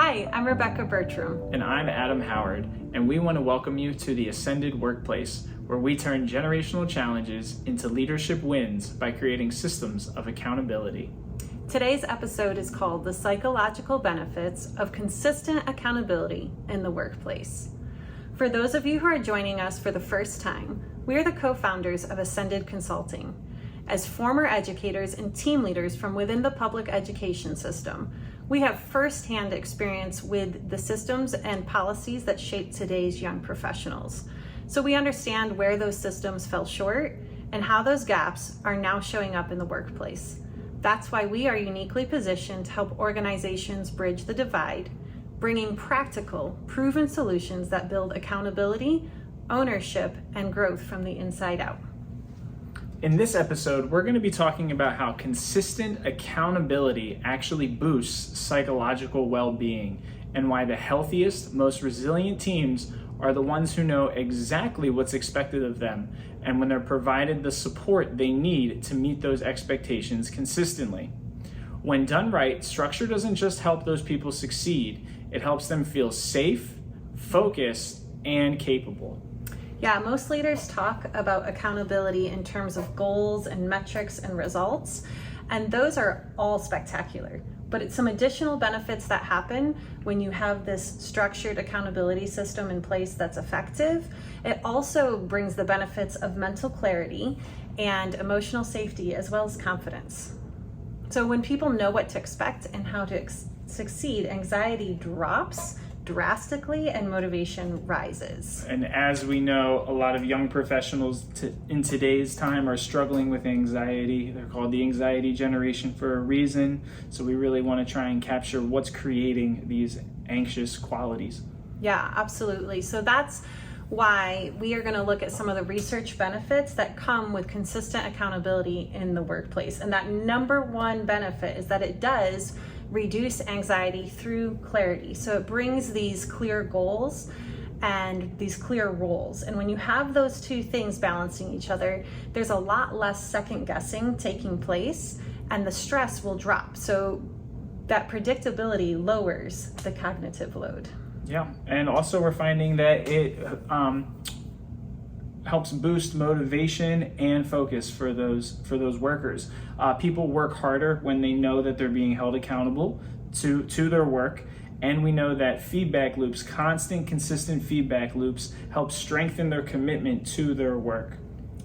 Hi, I'm Rebecca Burtram. And I'm Adam Howard, and we want to welcome you to the Ascended Workplace, where we turn generational challenges into leadership wins by creating systems of accountability. Today's episode is called The Psychological Benefits of Consistent Accountability in the Workplace. For those of you who are joining us for the first time, we are the co-founders of Ascended Consulting. As former educators and team leaders from within the public education system, we have firsthand experience with the systems and policies that shape today's young professionals. So we understand where those systems fell short and how those gaps are now showing up in the workplace. That's why we are uniquely positioned to help organizations bridge the divide, bringing practical, proven solutions that build accountability, ownership, and growth from the inside out. In this episode, we're going to be talking about how consistent accountability actually boosts psychological well-being and why the healthiest, most resilient teams are the ones who know exactly what's expected of them and when they're provided the support they need to meet those expectations consistently. When done right, structure doesn't just help those people succeed, it helps them feel safe, focused, and capable. Yeah, most leaders talk about accountability in terms of goals and metrics and results, and those are all spectacular. But it's some additional benefits that happen when you have this structured accountability system in place that's effective. It also brings the benefits of mental clarity and emotional safety as well as confidence. So when people know what to expect and how to succeed, anxiety drops drastically and motivation rises. And as we know, a lot of young professionals in today's time are struggling with anxiety. They're called the anxiety generation for a reason. So we really want to try and capture what's creating these anxious qualities. Yeah, absolutely. So that's why we are going to look at some of the research benefits that come with consistent accountability in the workplace. And that number one benefit is that it does reduce anxiety through clarity. So it brings these clear goals and these clear roles. And when you have those two things balancing each other, there's a lot less second guessing taking place and the stress will drop. So that predictability lowers the cognitive load. Yeah, and also we're finding that it helps boost motivation and focus for those workers. People work harder when they know that they're being held accountable to their work, and we know that feedback loops, constant, consistent feedback loops, help strengthen their commitment to their work.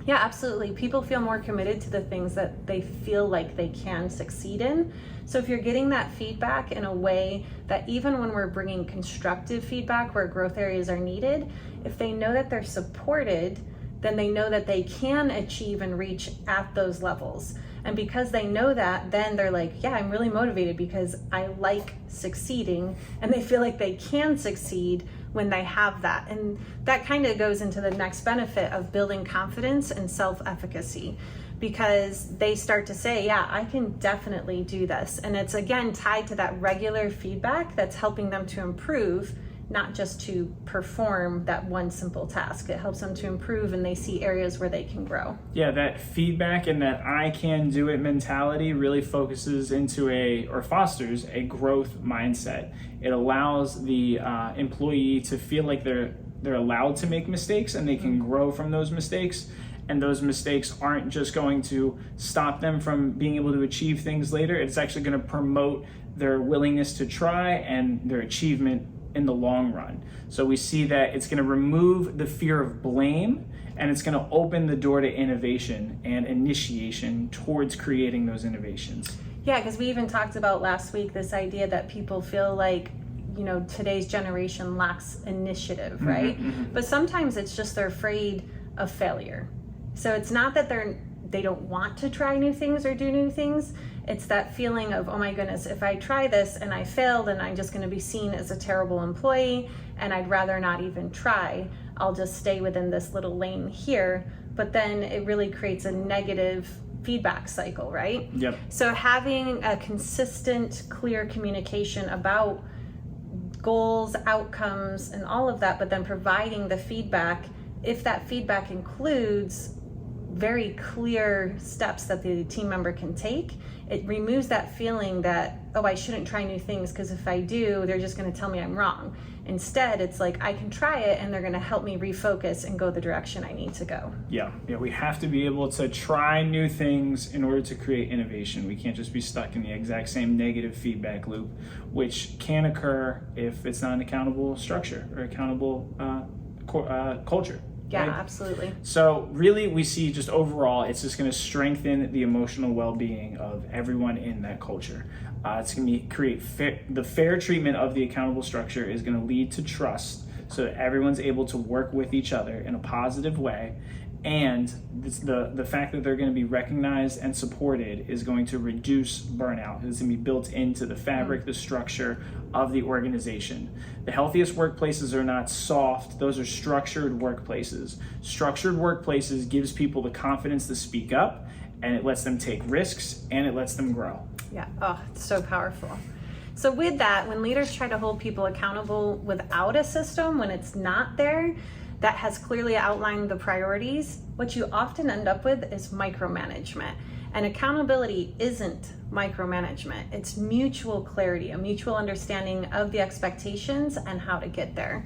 Yeah, absolutely. People feel more committed to the things that they feel like they can succeed in. So if you're getting that feedback in a way that even when we're bringing constructive feedback where growth areas are needed, if they know that they're supported, then they know that they can achieve and reach at those levels. And because they know that, then they're like, yeah, I'm really motivated because I like succeeding, and they feel like they can succeed when they have that. And that kind of goes into the next benefit of building confidence and self-efficacy, because they start to say, yeah, I can definitely do this. And it's again tied to that regular feedback that's helping them to improve, not just to perform that one simple task. It helps them to improve and they see areas where they can grow. Yeah, that feedback and that I can do it mentality really focuses into or fosters a growth mindset. It allows the employee to feel like they're allowed to make mistakes and they can grow from those mistakes. And those mistakes aren't just going to stop them from being able to achieve things later. It's actually going to promote their willingness to try and their achievement in the long run. So we see that it's going to remove the fear of blame, and it's going to open the door to innovation and initiation towards creating those innovations. Yeah, because we even talked about last week this idea that people feel like, you know, today's generation lacks initiative, right? But sometimes it's just they're afraid of failure. So it's not that they don't want to try new things or do new things. It's that feeling of, oh my goodness, if I try this and I fail, then I'm just going to be seen as a terrible employee, and I'd rather not even try. I'll just stay within this little lane here. But then it really creates a negative feedback cycle, right? Yep. So having a consistent, clear communication about goals, outcomes, and all of that, but then providing the feedback, if that feedback includes very clear steps that the team member can take, it removes that feeling that oh, I shouldn't try new things because if I do, they're just going to tell me I'm wrong. Instead, it's like I can try it and they're going to help me refocus and go the direction I need to go. Yeah, we have to be able to try new things in order to create innovation. We can't just be stuck in the exact same negative feedback loop, which can occur if it's not an accountable structure or accountable culture. Yeah, right? absolutely. So really we see just overall, it's just going to strengthen the emotional well-being of everyone in that culture. It's going to create the fair treatment of the accountable structure is going to lead to trust so that everyone's able to work with each other in a positive way. And the fact that they're going to be recognized and supported is going to reduce burnout. It's going to be built into the fabric, the structure of the organization. The healthiest workplaces are not soft, those are structured workplaces. Structured workplaces gives people the confidence to speak up, and it lets them take risks, and it lets them grow. Yeah, oh, it's so powerful. So with that, when leaders try to hold people accountable without a system, when it's not there, that has clearly outlined the priorities, what you often end up with is micromanagement. And accountability isn't micromanagement. It's mutual clarity, a mutual understanding of the expectations and how to get there.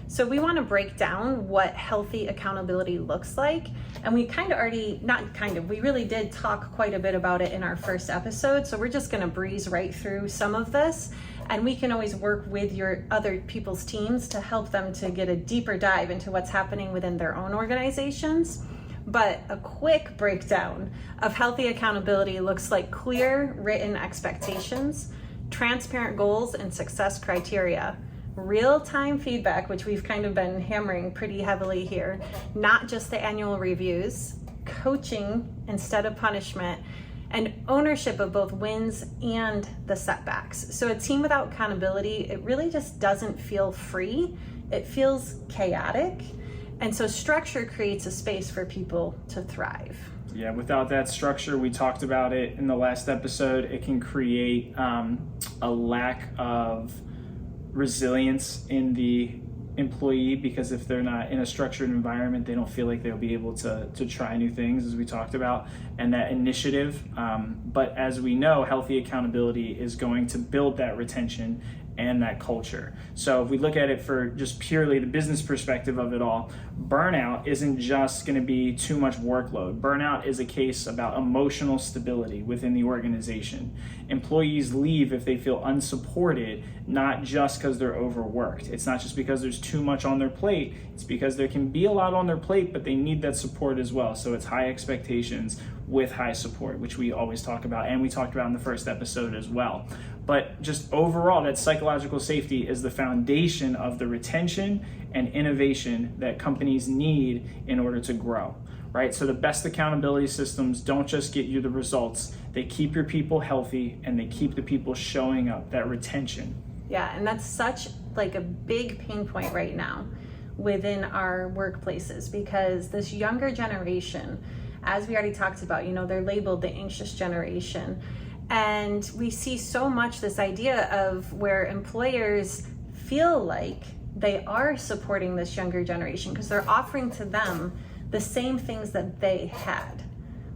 So we want to break down what healthy accountability looks like. And we we really did talk quite a bit about it in our first episode. So we're just going to breeze right through some of this. And we can always work with your other people's teams to help them to get a deeper dive into what's happening within their own organizations. But a quick breakdown of healthy accountability looks like clear written expectations, transparent goals and success criteria, real-time feedback, which we've kind of been hammering pretty heavily here, not just the annual reviews, coaching instead of punishment, and ownership of both wins and the setbacks. So a team without accountability, it really just doesn't feel free. It feels chaotic. And so structure creates a space for people to thrive. Yeah, without that structure, we talked about it in the last episode, it can create a lack of resilience in the employee, because if they're not in a structured environment, they don't feel like they'll be able to try new things, as we talked about, and that initiative. But as we know, healthy accountability is going to build that retention and that culture. So if we look at it for just purely the business perspective of it all, burnout isn't just going to be too much workload. Burnout is a case about emotional stability within the organization. Employees leave if they feel unsupported, not just because they're overworked. It's not just because there's too much on their plate. It's because there can be a lot on their plate, but they need that support as well. So it's high expectations with high support, which we always talk about, and we talked about in the first episode as well. But just overall, that psychological safety is the foundation of the retention and innovation that companies need in order to grow, right? So the best accountability systems don't just get you the results, they keep your people healthy and they keep the people showing up, that retention. Yeah, and that's such like a big pain point right now within our workplaces, because this younger generation, as we already talked about, they're labeled the anxious generation. And we see so much this idea of where employers feel like they are supporting this younger generation because they're offering to them the same things that they had.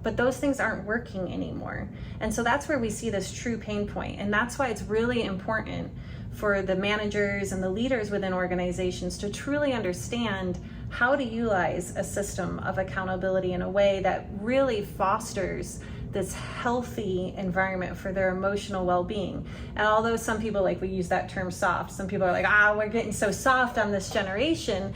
But those things aren't working anymore. And so that's where we see this true pain point. And that's why it's really important for the managers and the leaders within organizations to truly understand how to utilize a system of accountability in a way that really fosters this healthy environment for their emotional well-being. And although some people we use that term soft, some people are like, we're getting so soft on this generation.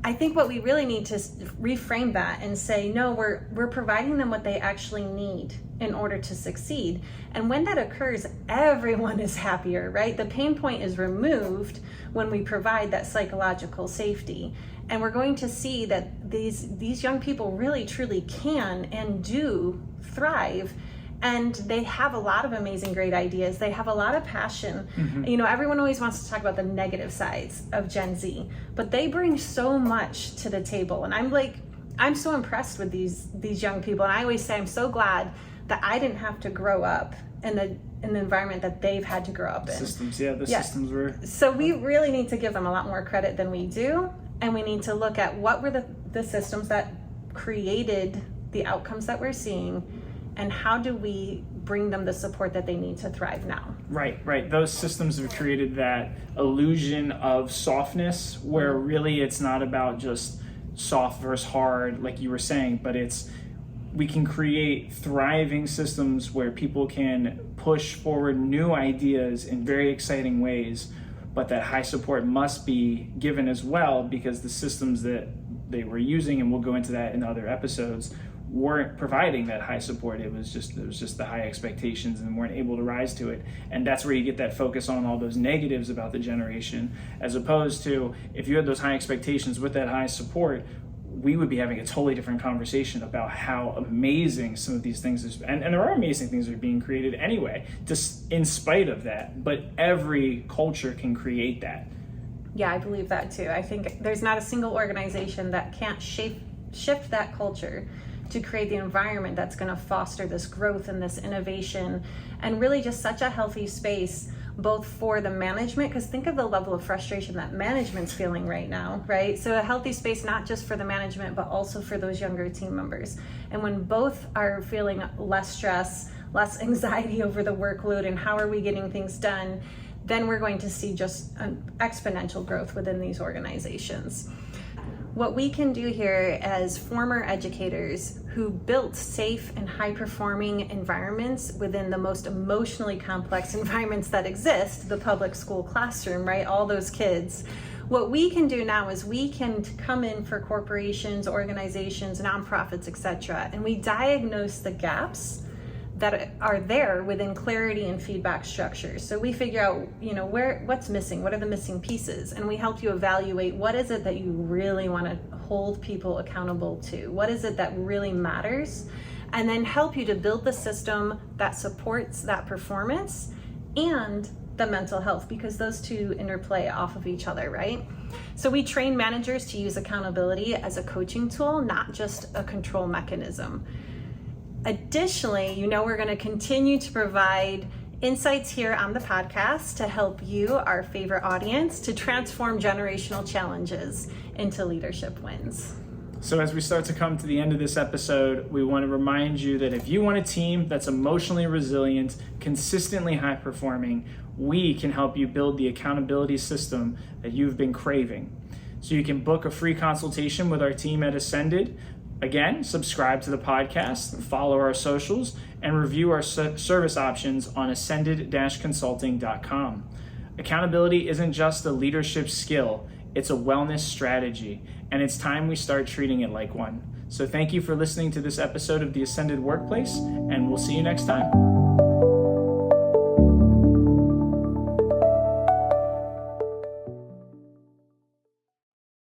I think what we really need to reframe that and say, no, we're providing them what they actually need in order to succeed. And when that occurs, everyone is happier, right? The pain point is removed when we provide that psychological safety. And we're going to see that these young people really truly can and do thrive, and they have a lot of amazing great ideas. They have a lot of passion. Mm-hmm. Everyone always wants to talk about the negative sides of Gen Z, but they bring so much to the table. And I'm so impressed with these young people. And I always say I'm so glad that I didn't have to grow up in the environment that they've had to grow up in. Systems systems were. So we really need to give them a lot more credit than we do. And we need to look at what were the systems that created the outcomes that we're seeing, and how do we bring them the support that they need to thrive now. Right. Those systems have created that illusion of softness where really it's not about just soft versus hard, like you were saying, but we can create thriving systems where people can push forward new ideas in very exciting ways, but that high support must be given as well, because the systems that they were using, and we'll go into that in other episodes, weren't providing that high support. It was just the high expectations and weren't able to rise to it. And that's where you get that focus on all those negatives about the generation, as opposed to if you had those high expectations with that high support, we would be having a totally different conversation about how amazing some of these things is. And there are amazing things that are being created anyway, just in spite of that. But every culture can create that. Yeah, I believe that too. I think there's not a single organization that can't shift that culture to create the environment that's going to foster this growth and this innovation, and really just such a healthy space both for the management, because think of the level of frustration that management's feeling right now, right? So a healthy space not just for the management but also for those younger team members. And when both are feeling less stress, less anxiety over the workload and how are we getting things done, then we're going to see just an exponential growth within these organizations. What we can do here as former educators who built safe and high-performing environments within the most emotionally complex environments that exist, the public school classroom, right? All those kids. What we can do now is we can come in for corporations, organizations, nonprofits, etc., and we diagnose the gaps that are there within clarity and feedback structures. So we figure out, what's missing, what are the missing pieces, and we help you evaluate what is it that you really want to hold people accountable to, what is it that really matters, and then help you to build the system that supports that performance and the mental health, because those two interplay off of each other, right? So we train managers to use accountability as a coaching tool, not just a control mechanism. Additionally, we're going to continue to provide insights here on the podcast to help you, our favorite audience, to transform generational challenges into leadership wins. So as we start to come to the end of this episode, we want to remind you that if you want a team that's emotionally resilient, consistently high performing, we can help you build the accountability system that you've been craving. So you can book a free consultation with our team at Ascended. Again, subscribe to the podcast, follow our socials, and review our service options on ascended-consulting.com. Accountability isn't just a leadership skill, it's a wellness strategy, and it's time we start treating it like one. So thank you for listening to this episode of The Ascended Workplace, and we'll see you next time.